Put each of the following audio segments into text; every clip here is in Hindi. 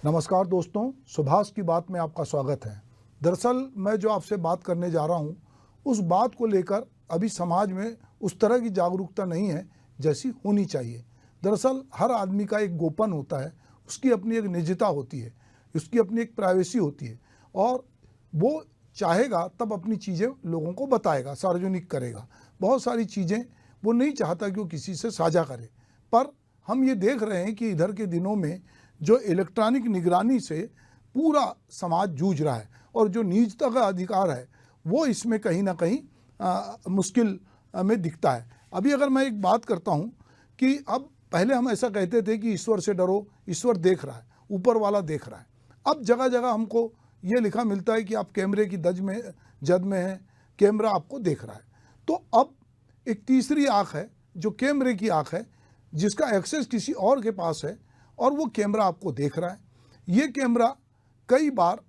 नमस्कार दोस्तों, सुभाष की बात में आपका स्वागत है। दरअसल मैं जो आपसे बात करने जा रहा हूँ उस बात को लेकर अभी समाज में उस तरह की जागरूकता नहीं है जैसी होनी चाहिए। दरअसल हर आदमी का एक गोपन होता है, उसकी अपनी एक निजता होती है, उसकी अपनी एक प्राइवेसी होती है और वो चाहेगा तब अपनी चीज़ें लोगों को बताएगा, सार्वजनिक करेगा। बहुत सारी चीज़ें वो नहीं चाहता कि वो किसी से साझा करे। पर हम ये देख रहे हैं कि इधर के दिनों में जो इलेक्ट्रॉनिक निगरानी से पूरा समाज जूझ रहा है और जो निजता का अधिकार है वो इसमें कहीं ना कहीं मुश्किल में दिखता है। अभी अगर मैं एक बात करता हूँ कि अब पहले हम ऐसा कहते थे कि ईश्वर से डरो, ईश्वर देख रहा है, ऊपर वाला देख रहा है। अब जगह जगह हमको ये लिखा मिलता है कि आप कैमरे की जद में हैं, कैमरा आपको देख रहा है। तो अब एक तीसरी आँख है जो कैमरे की आँख है, जिसका एक्सेस किसी और के पास है और वो कैमरा आपको देख रहा है। ये कैमरा कई बार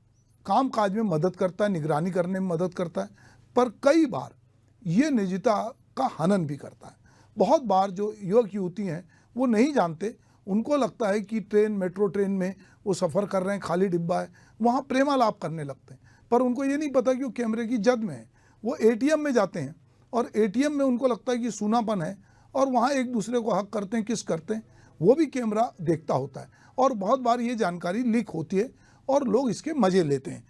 काम काज में मदद करता है, निगरानी करने में मदद करता है, पर कई बार ये निजता का हनन भी करता है। बहुत बार जो युवक युवती हैं वो नहीं जानते, उनको लगता है कि ट्रेन, मेट्रो ट्रेन में वो सफ़र कर रहे हैं, खाली डिब्बा है, वहाँ प्रेमालाप करने लगते हैं। पर उनको ये नहीं पता कि वो कैमरे की जद में है। वो एटीएम में जाते हैं और एटीएम में उनको लगता है कि सूनापन है और वहाँ एक दूसरे को हक करते हैं, किस करते हैं, वो भी कैमरा देखता होता है। और बहुत बार ये जानकारी लीक होती है और लोग इसके मज़े लेते हैं।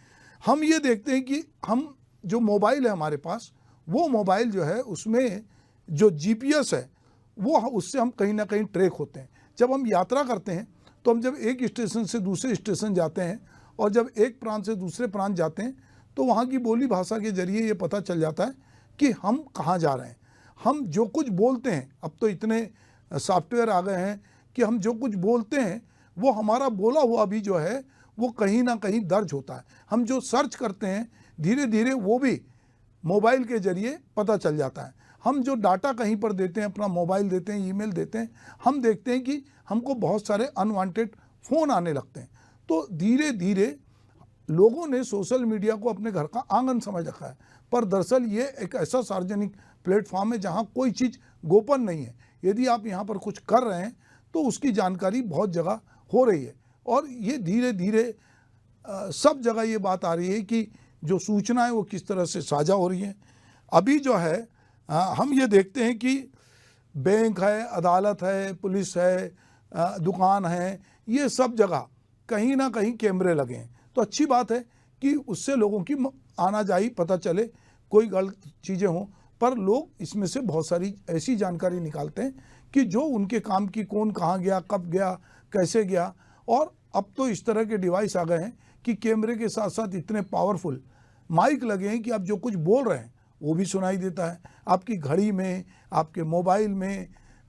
हम ये देखते हैं कि हम जो मोबाइल है हमारे पास, वो मोबाइल जो है उसमें जो जीपीएस है वो उससे हम कहीं ना कहीं ट्रैक होते हैं। जब हम यात्रा करते हैं तो हम जब एक स्टेशन से दूसरे स्टेशन जाते हैं और जब एक प्रांत से दूसरे प्रांत जाते हैं तो वहाँ की बोली भाषा के जरिए ये पता चल जाता है कि हम कहाँ जा रहे हैं। हम जो कुछ बोलते हैं, अब तो इतने सॉफ्टवेयर आ गए हैं कि हम जो कुछ बोलते हैं वो हमारा बोला हुआ भी जो है वो कहीं ना कहीं दर्ज होता है। हम जो सर्च करते हैं धीरे धीरे वो भी मोबाइल के ज़रिए पता चल जाता है। हम जो डाटा कहीं पर देते हैं, अपना मोबाइल देते हैं, ईमेल देते हैं, हम देखते हैं कि हमको बहुत सारे अनवांटेड फ़ोन आने लगते हैं। तो धीरे धीरे लोगों ने सोशल मीडिया को अपने घर का आंगन समझ रखा है, पर दरअसल ये एक ऐसा सार्वजनिक प्लेटफॉर्म है जहाँ कोई चीज़ गोपन नहीं है। यदि आप यहाँ पर कुछ कर रहे हैं तो उसकी जानकारी बहुत जगह हो रही है और ये धीरे धीरे सब जगह ये बात आ रही है कि जो सूचनाएं वो किस तरह से साझा हो रही हैं। अभी जो है हम ये देखते हैं कि बैंक है, अदालत है, पुलिस है, दुकान है, ये सब जगह कहीं ना कहीं कैमरे लगे हैं। तो अच्छी बात है कि उससे लोगों की आना जाही पता चले, कोई गलत चीज़ें हों, पर लोग इसमें से बहुत सारी ऐसी जानकारी निकालते हैं कि जो उनके काम की, कौन कहाँ गया, कब गया, कैसे गया। और अब तो इस तरह के डिवाइस आ गए हैं कि कैमरे के साथ साथ इतने पावरफुल माइक लगे हैं कि आप जो कुछ बोल रहे हैं वो भी सुनाई देता है। आपकी घड़ी में, आपके मोबाइल में,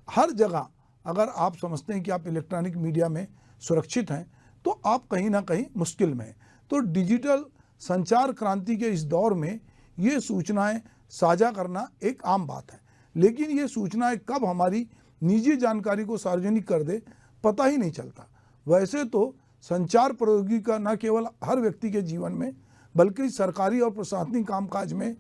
हर जगह अगर आप समझते हैं कि आप इलेक्ट्रॉनिक मीडिया में सुरक्षित हैं तो आप कहीं ना कहीं मुश्किल में हैं। तो डिजिटल संचार क्रांति के इस दौर में ये सूचनाएं साझा करना एक आम बात है, लेकिन ये सूचनाएं कब हमारी निजी जानकारी को सार्वजनिक कर दे पता ही नहीं चलता। वैसे तो संचार प्रौद्योगिकी का न केवल हर व्यक्ति के जीवन में बल्कि सरकारी और प्रशासनिक कामकाज में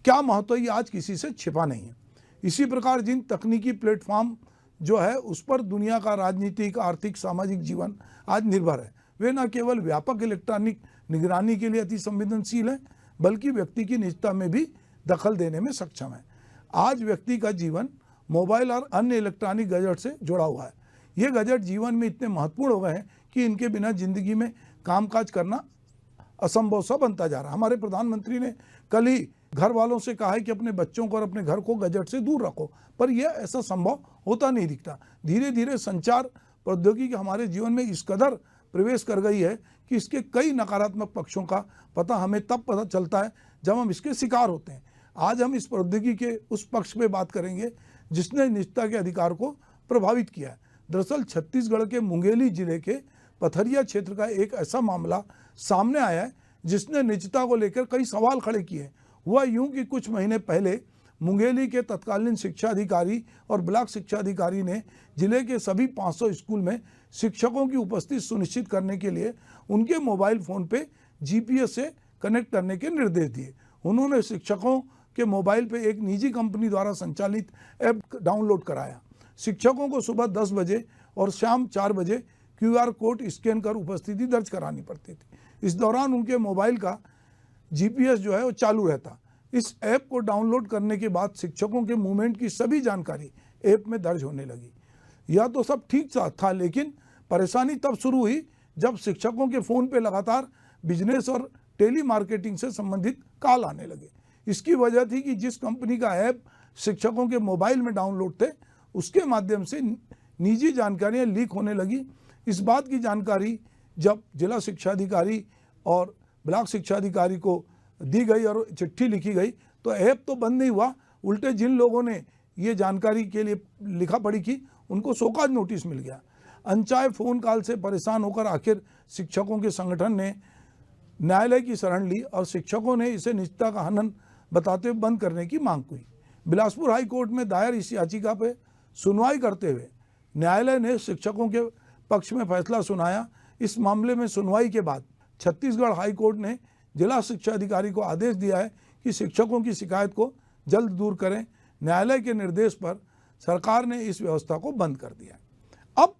क्या महत्व ये आज किसी से छिपा नहीं है। इसी प्रकार जिन तकनीकी प्लेटफॉर्म जो है उस पर दुनिया का राजनीतिक, आर्थिक, सामाजिक जीवन आज निर्भर है, वे न केवल व्यापक इलेक्ट्रॉनिक निगरानी के लिए अति संवेदनशील है बल्कि व्यक्ति की निजता में भी दखल देने में सक्षम है। आज व्यक्ति का जीवन मोबाइल और अन्य इलेक्ट्रॉनिक गैजेट से जुड़ा हुआ है। ये गैजेट जीवन में इतने महत्वपूर्ण हो गए हैं कि इनके बिना जिंदगी में कामकाज करना असंभव सा बनता जा रहा है। हमारे प्रधानमंत्री ने कल ही घर वालों से कहा है कि अपने बच्चों को और अपने घर को गैजेट से दूर रखो, पर यह ऐसा संभव होता नहीं दिखता। धीरे धीरे संचार प्रौद्योगिकी हमारे जीवन में इस कदर प्रवेश कर गई है कि इसके कई नकारात्मक पक्षों का पता हमें तब पता चलता है जब हम इसके शिकार होते हैं। आज हम इस प्रौद्योगिकी के उस पक्ष पे बात करेंगे जिसने निजता के अधिकार को प्रभावित किया है। दरअसल छत्तीसगढ़ के मुंगेली जिले के पथरिया क्षेत्र का एक ऐसा मामला सामने आया है जिसने निजता को लेकर कई सवाल खड़े किए। हुआ यूं कि कुछ महीने पहले मुंगेली के तत्कालीन शिक्षा अधिकारी और ब्लॉक शिक्षा अधिकारी ने जिले के सभी 500 स्कूल में शिक्षकों की उपस्थिति सुनिश्चित करने के लिए उनके मोबाइल फ़ोन पे जीपीएस से कनेक्ट करने के निर्देश दिए। उन्होंने शिक्षकों के मोबाइल पे एक निजी कंपनी द्वारा संचालित ऐप डाउनलोड कराया। शिक्षकों को सुबह 10 बजे और शाम 4 बजे QR कोड स्कैन कर उपस्थिति दर्ज करानी पड़ती थी। इस दौरान उनके मोबाइल का GPS जो है वो चालू रहता। इस ऐप को डाउनलोड करने के बाद शिक्षकों के मूवमेंट की सभी जानकारी ऐप में दर्ज होने लगी। यह तो सब ठीक था, लेकिन परेशानी तब शुरू हुई जब शिक्षकों के फ़ोन पे लगातार बिजनेस और टेली मार्केटिंग से संबंधित कॉल आने लगे। इसकी वजह थी कि जिस कंपनी का ऐप शिक्षकों के मोबाइल में डाउनलोड थे, उसके माध्यम से निजी जानकारियां लीक होने लगी। इस बात की जानकारी जब जिला शिक्षा अधिकारी और ब्लॉक शिक्षा अधिकारी को दी गई और चिट्ठी लिखी गई, तो ऐप तो बंद नहीं हुआ, उल्टे जिन लोगों ने ये जानकारी के लिए लिखा पढ़ी की, उनको शोकॉज नोटिस मिल गया। अनचाहे फ़ोन कॉल से परेशान होकर आखिर शिक्षकों के संगठन ने न्यायालय की शरण ली और शिक्षकों ने इसे निजता का हनन बताते हुए बंद करने की मांग की। बिलासपुर हाई कोर्ट में दायर इस याचिका पर सुनवाई करते हुए न्यायालय ने शिक्षकों के पक्ष में फैसला सुनाया। इस मामले में सुनवाई के बाद छत्तीसगढ़ हाई कोर्ट ने जिला शिक्षा अधिकारी को आदेश दिया है कि शिक्षकों की शिकायत को जल्द दूर करें। न्यायालय के निर्देश पर सरकार ने इस व्यवस्था को बंद कर दिया। अब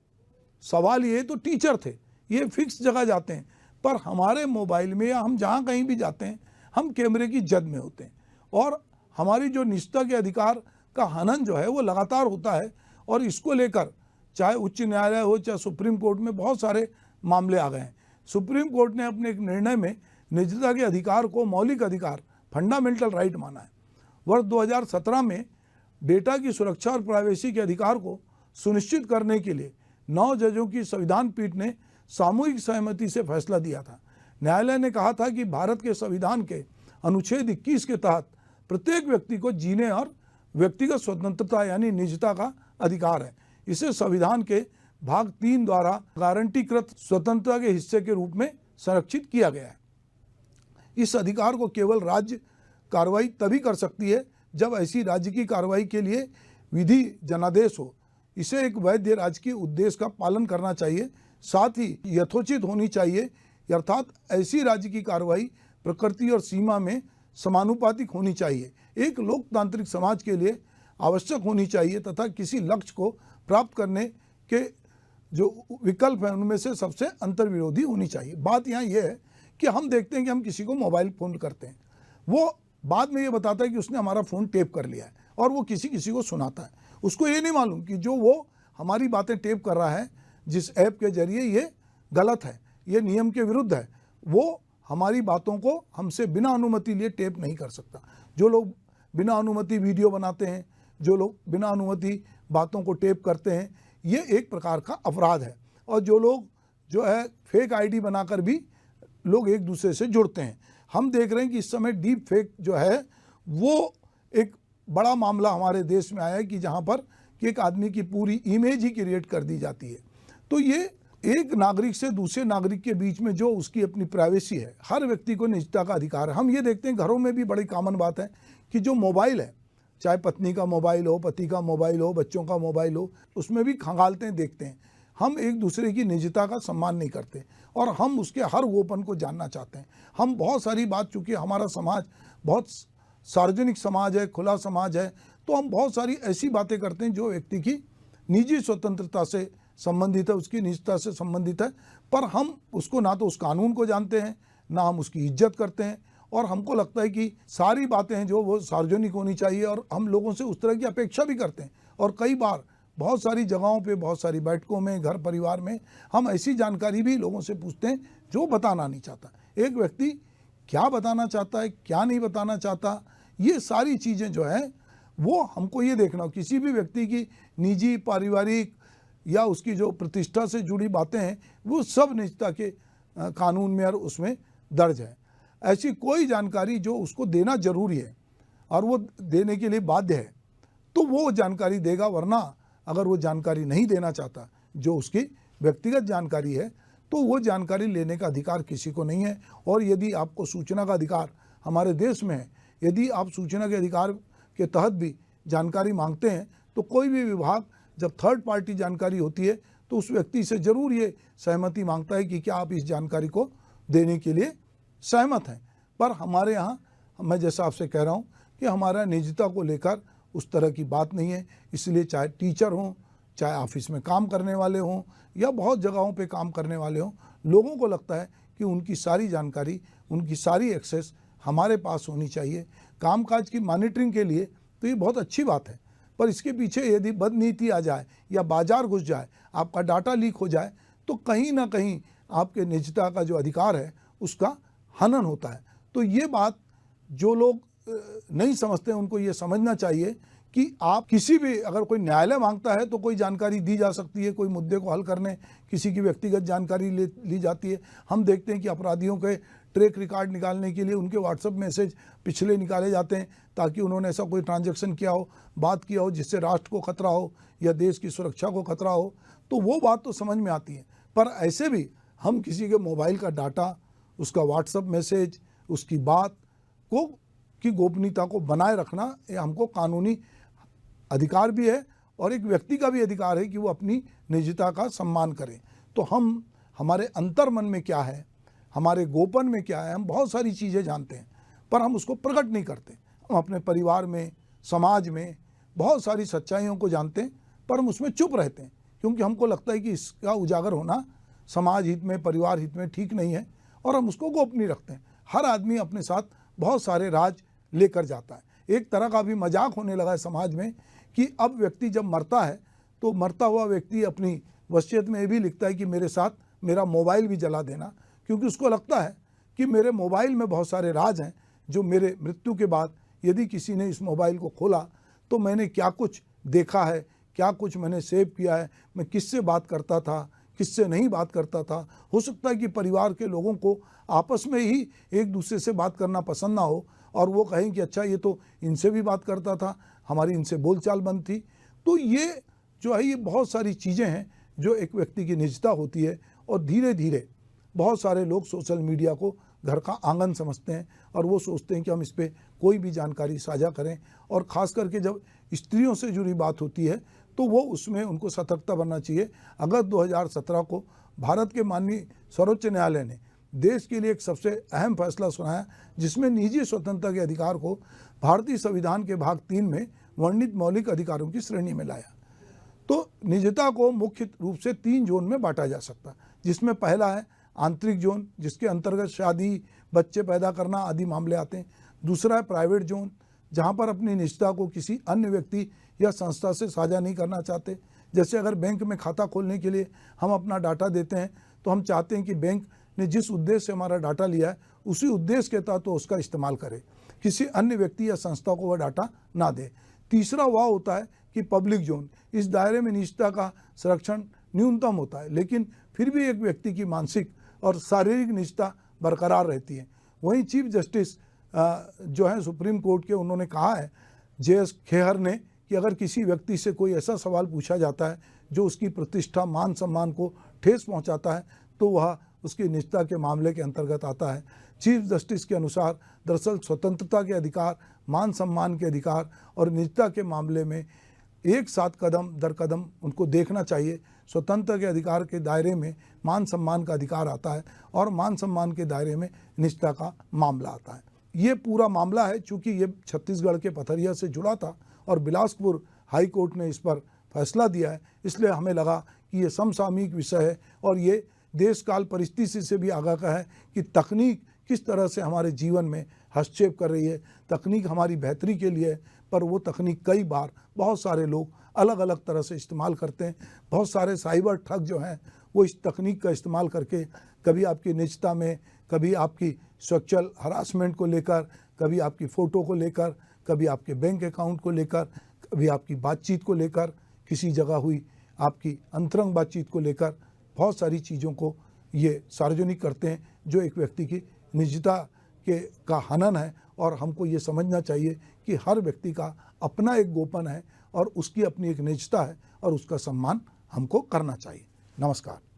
सवाल ये, तो टीचर थे, ये फिक्स जगह जाते हैं, पर हमारे मोबाइल में या हम जहाँ कहीं भी जाते हैं, हम कैमरे की जद में होते हैं और हमारी जो निजता के अधिकार का हनन जो है वो लगातार होता है। और इसको लेकर चाहे उच्च न्यायालय हो चाहे सुप्रीम कोर्ट में बहुत सारे मामले आ गए हैं। सुप्रीम कोर्ट ने अपने एक निर्णय में निजता के अधिकार को मौलिक अधिकार, फंडामेंटल राइट माना है। वर्ष 2017 में डेटा की सुरक्षा और प्राइवेसी के अधिकार को सुनिश्चित करने के लिए 9 जजों की संविधान पीठ ने सामूहिक सहमति से फैसला दिया था। न्यायालय ने कहा था कि भारत के संविधान के अनुच्छेद 21 के तहत प्रत्येक व्यक्ति को जीने और व्यक्तिगत स्वतंत्रता यानी निजता का अधिकार है। इसे संविधान के भाग 3 द्वारा गारंटीकृत स्वतंत्रता के हिस्से के रूप में संरक्षित किया गया है। इस अधिकार को केवल राज्य कार्रवाई तभी कर सकती है जब ऐसी राज्य की कार्रवाई के लिए विधि जनादेश हो। इसे एक वैध राजकीय उद्देश्य का पालन करना चाहिए, साथ ही यथोचित होनी चाहिए, अर्थात ऐसी राज्य की कार्रवाई प्रकृति और सीमा में समानुपातिक होनी चाहिए, एक लोकतांत्रिक समाज के लिए आवश्यक होनी चाहिए तथा किसी लक्ष्य को प्राप्त करने के जो विकल्प हैं उनमें से सबसे अंतर्विरोधी होनी चाहिए। बात यहाँ यह है कि हम देखते हैं कि हम किसी को मोबाइल फ़ोन करते हैं, वो बाद में ये बताता है कि उसने हमारा फ़ोन टेप कर लिया है और वो किसी को सुनाता है। उसको ये नहीं मालूम कि जो वो हमारी बातें टेप कर रहा है जिस ऐप के जरिए, ये गलत है, ये नियम के विरुद्ध है। वो हमारी बातों को हमसे बिना अनुमति लिए टेप नहीं कर सकता। जो लोग बिना अनुमति वीडियो बनाते हैं, जो लोग बिना अनुमति बातों को टेप करते हैं, ये एक प्रकार का अपराध है। और जो लोग जो है फेक आईडी बनाकर भी लोग एक दूसरे से जुड़ते हैं। हम देख रहे हैं कि इस समय डीप फेक जो है वो एक बड़ा मामला हमारे देश में आया है कि जहाँ पर कि एक आदमी की पूरी इमेज ही क्रिएट कर दी जाती है। तो ये एक नागरिक से दूसरे नागरिक के बीच में जो उसकी अपनी प्राइवेसी है, हर व्यक्ति को निजता का अधिकार है। हम ये देखते हैं घरों में भी बड़ी कॉमन बात है कि जो मोबाइल है, चाहे पत्नी का मोबाइल हो, पति का मोबाइल हो, बच्चों का मोबाइल हो, उसमें भी खंगालते हैं, देखते हैं। हम एक दूसरे की निजता का सम्मान नहीं करते और हम उसके हर गोपन को जानना चाहते हैं। हम बहुत सारी बात, चूँकि हमारा समाज बहुत सार्वजनिक समाज है, खुला समाज है, तो हम बहुत सारी ऐसी बातें करते हैं जो व्यक्ति की निजी स्वतंत्रता से संबंधित है, उसकी निजता से संबंधित है, पर हम उसको ना तो उस कानून को जानते हैं, ना हम उसकी इज्जत करते हैं। और हमको लगता है कि सारी बातें हैं जो वो सार्वजनिक होनी चाहिए और हम लोगों से उस तरह की अपेक्षा भी करते हैं। और कई बार बहुत सारी जगहों पे, बहुत सारी बैठकों में, घर परिवार में हम ऐसी जानकारी भी लोगों से पूछते हैं जो बताना नहीं चाहता। एक व्यक्ति क्या बताना चाहता है, क्या नहीं बताना चाहता, ये सारी चीज़ें जो हैं वो हमको ये देखना हो। किसी भी व्यक्ति की निजी, पारिवारिक या उसकी जो प्रतिष्ठा से जुड़ी बातें हैं वो सब निजता के कानून में और उसमें दर्ज है। ऐसी कोई जानकारी जो उसको देना जरूरी है और वो देने के लिए बाध्य है तो वो जानकारी देगा, वरना अगर वो जानकारी नहीं देना चाहता, जो उसकी व्यक्तिगत जानकारी है, तो वो जानकारी लेने का अधिकार किसी को नहीं है। और यदि आपको सूचना का अधिकार हमारे देश में है, यदि आप सूचना के अधिकार के तहत भी जानकारी मांगते हैं, तो कोई भी विभाग जब थर्ड पार्टी जानकारी होती है तो उस व्यक्ति से ज़रूर ये सहमति मांगता है कि क्या आप इस जानकारी को देने के लिए सहमत हैं। पर हमारे यहाँ, मैं जैसा आपसे कह रहा हूँ कि हमारा निजता को लेकर उस तरह की बात नहीं है। इसलिए चाहे टीचर हों, चाहे ऑफिस में काम करने वाले हों या बहुत जगहों पे काम करने वाले हों, लोगों को लगता है कि उनकी सारी जानकारी, उनकी सारी एक्सेस हमारे पास होनी चाहिए। कामकाज की मॉनिटरिंग के लिए तो ये बहुत अच्छी बात है, पर इसके पीछे यदि बदनीति आ जाए या बाजार घुस जाए, आपका डाटा लीक हो जाए, तो कहीं ना कहीं आपके निजता का जो अधिकार है उसका हनन होता है। तो ये बात जो लोग नहीं समझते उनको ये समझना चाहिए कि आप किसी भी, अगर कोई न्यायालय मांगता है तो कोई जानकारी दी जा सकती है, कोई मुद्दे को हल करने किसी की व्यक्तिगत जानकारी ली जाती है। हम देखते हैं कि अपराधियों के ट्रैक रिकॉर्ड निकालने के लिए उनके व्हाट्सएप मैसेज पिछले निकाले जाते हैं ताकि उन्होंने ऐसा कोई ट्रांजैक्शन किया हो, बात किया हो जिससे राष्ट्र को खतरा हो या देश की सुरक्षा को खतरा हो, तो वो बात तो समझ में आती है। पर ऐसे भी हम किसी के मोबाइल का डाटा, उसका व्हाट्सएप मैसेज, उसकी बात को की गोपनीयता को बनाए रखना ये हमको कानूनी अधिकार भी है और एक व्यक्ति का भी अधिकार है कि वो अपनी निजता का सम्मान करें। तो हम, हमारे अंतर्मन में क्या है, हमारे गोपन में क्या है, हम बहुत सारी चीज़ें जानते हैं पर हम उसको प्रकट नहीं करते। हम अपने परिवार में, समाज में बहुत सारी सच्चाइयों को जानते हैं पर हम उसमें चुप रहते हैं क्योंकि हमको लगता है कि इसका उजागर होना समाज हित में, परिवार हित में ठीक नहीं है और हम उसको गोपनीय रखते हैं। हर आदमी अपने साथ बहुत सारे राज लेकर जाता है। एक तरह का भी मजाक होने लगा है समाज में कि अब व्यक्ति जब मरता है तो मरता हुआ व्यक्ति अपनी वसीयत में ये भी लिखता है कि मेरे साथ मेरा मोबाइल भी जला देना, क्योंकि उसको लगता है कि मेरे मोबाइल में बहुत सारे राज हैं जो मेरे मृत्यु के बाद यदि किसी ने इस मोबाइल को खोला तो मैंने क्या कुछ देखा है, क्या कुछ मैंने सेव किया है, मैं किससे बात करता था, किससे नहीं बात करता था। हो सकता है कि परिवार के लोगों को आपस में ही एक दूसरे से बात करना पसंद ना हो और वो कहें कि अच्छा ये तो इनसे भी बात करता था, हमारी इनसे बोलचाल बंद थी। तो ये जो है ये बहुत सारी चीज़ें हैं जो एक व्यक्ति की निजता होती है और धीरे धीरे बहुत सारे लोग सोशल मीडिया को घर का आंगन समझते हैं और वो सोचते हैं कि हम इस पर कोई भी जानकारी साझा करें। और ख़ास करके जब स्त्रियों से जुड़ी बात होती है तो वो उसमें उनको सतर्कता बनना चाहिए। अगस्त 2017 को भारत के माननीय सर्वोच्च न्यायालय ने देश के लिए एक सबसे अहम फैसला सुनाया जिसमें निजी स्वतंत्रता के अधिकार को भारतीय संविधान के भाग 3 में वर्णित मौलिक अधिकारों की श्रेणी में लाया। तो निजता को मुख्य रूप से 3 जोन में बांटा जा सकता है, जिसमें पहला है आंतरिक जोन, जिसके अंतर्गत शादी, बच्चे पैदा करना आदि मामले आते हैं। दूसरा है प्राइवेट जोन, जहां पर अपनी निजता को किसी अन्य व्यक्ति या संस्था से साझा नहीं करना चाहते। जैसे अगर बैंक में खाता खोलने के लिए हम अपना डाटा देते हैं तो हम चाहते हैं कि बैंक ने जिस उद्देश्य से हमारा डाटा लिया है उसी उद्देश्य के तहत तो उसका इस्तेमाल करे, किसी अन्य व्यक्ति या संस्था को वह डाटा ना दे। तीसरा वह होता है कि पब्लिक जोन, इस दायरे में निजता का संरक्षण न्यूनतम होता है लेकिन फिर भी एक व्यक्ति की मानसिक और शारीरिक निजता बरकरार रहती है। वहीं चीफ जस्टिस जो है सुप्रीम कोर्ट के, उन्होंने कहा है JS खेहर ने कि अगर किसी व्यक्ति से कोई ऐसा सवाल पूछा जाता है जो उसकी प्रतिष्ठा, मान सम्मान को ठेस पहुंचाता है तो वह उसकी निजता के मामले के अंतर्गत आता है। चीफ जस्टिस के अनुसार दरअसल स्वतंत्रता के अधिकार, मान सम्मान के अधिकार और निजता के मामले में एक साथ कदम दर कदम उनको देखना चाहिए। स्वतंत्रता के अधिकार के दायरे में मान सम्मान का अधिकार आता है और मान सम्मान के दायरे में निजता का मामला आता है। ये पूरा मामला है, चूँकि ये छत्तीसगढ़ के पथरिया से जुड़ा था और बिलासपुर हाई कोर्ट ने इस पर फैसला दिया है, इसलिए हमें लगा कि ये समसामयिक विषय है और ये देश काल परिस्थिति से भी आगाह का है कि तकनीक किस तरह से हमारे जीवन में हस्तक्षेप कर रही है। तकनीक हमारी बेहतरी के लिए है पर वो तकनीक कई बार बहुत सारे लोग अलग अलग तरह से इस्तेमाल करते हैं। बहुत सारे साइबर ठग जो हैं वो इस तकनीक का इस्तेमाल करके कभी आपकी निजता में, कभी आपकी सेक्सुअल हरासमेंट को लेकर, कभी आपकी फ़ोटो को लेकर, कभी आपके बैंक अकाउंट को लेकर, कभी आपकी बातचीत को लेकर, किसी जगह हुई आपकी अंतरंग बातचीत को लेकर बहुत सारी चीज़ों को ये सार्वजनिक करते हैं जो एक व्यक्ति की निजता का हनन है। और हमको ये समझना चाहिए कि हर व्यक्ति का अपना एक गोपन है और उसकी अपनी एक निजता है और उसका सम्मान हमको करना चाहिए। नमस्कार।